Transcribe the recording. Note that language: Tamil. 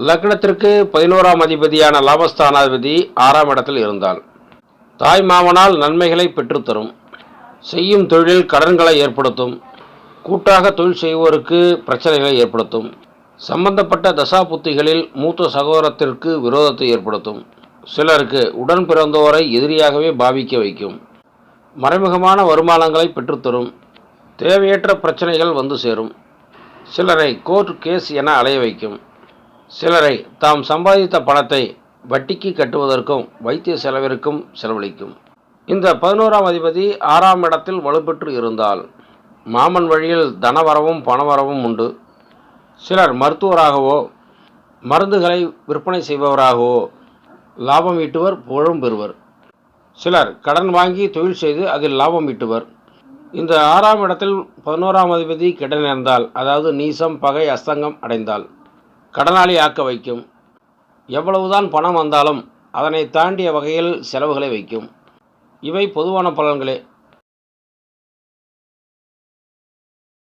லக்னத்திற்கு 11ஆம் அதிபதியான லாபஸ்தானாதிபதி 6ஆம் இடத்தில் இருந்தால் தாய் மாமனால் நன்மைகளை பெற்றுத்தரும். செய்யும் தொழிலில் கடன்களை ஏற்படுத்தும். கூட்டாக தொழில் செய்வோருக்கு பிரச்சனைகளை ஏற்படுத்தும். சம்பந்தப்பட்ட தசாபுத்திகளில் மூத்த சகோதரத்திற்கு விரோதத்தை ஏற்படுத்தும். சிலருக்கு உடன் பிறந்தோரை எதிரியாகவே பாவிக்க வைக்கும். மறைமுகமான வருமானங்களை பெற்றுத்தரும். தேவையற்ற பிரச்சனைகள் வந்து சேரும். சிலரை கோர்ட் கேஸ் என அலைய வைக்கும். சிலரை தாம் சம்பாதித்த பணத்தை வட்டிக்கு கட்டுவதற்கும் வைத்திய செலவிற்கும் செலவழிக்கும். இந்த 11ஆம் அதிபதி 6ஆம் இடத்தில் வலுப்பெற்று இருந்தால் மாமன் வழியில் தனவரவும் பணவரவும் உண்டு. சிலர் மருத்துவராகவோ மருந்துகளை விற்பனை செய்பவராகவோ லாபம் ஈட்டுவர், புகழும் பெறுவர். சிலர் கடன் வாங்கி தொழில் செய்து அதில் லாபம் ஈட்டுவர். இந்த 6ஆம் இடத்தில் 11ஆம் அதிபதி கெட நேர்ந்தால், அதாவது நீசம், பகை, அஸ்தங்கம் அடைந்தால் கடனாளி ஆக்க வைக்கும். எவ்வளவுதான் பணம் வந்தாலும் அதனை தாண்டிய வகையில் செலவுகளை வைக்கும். இவை பொதுவான பலன்களே.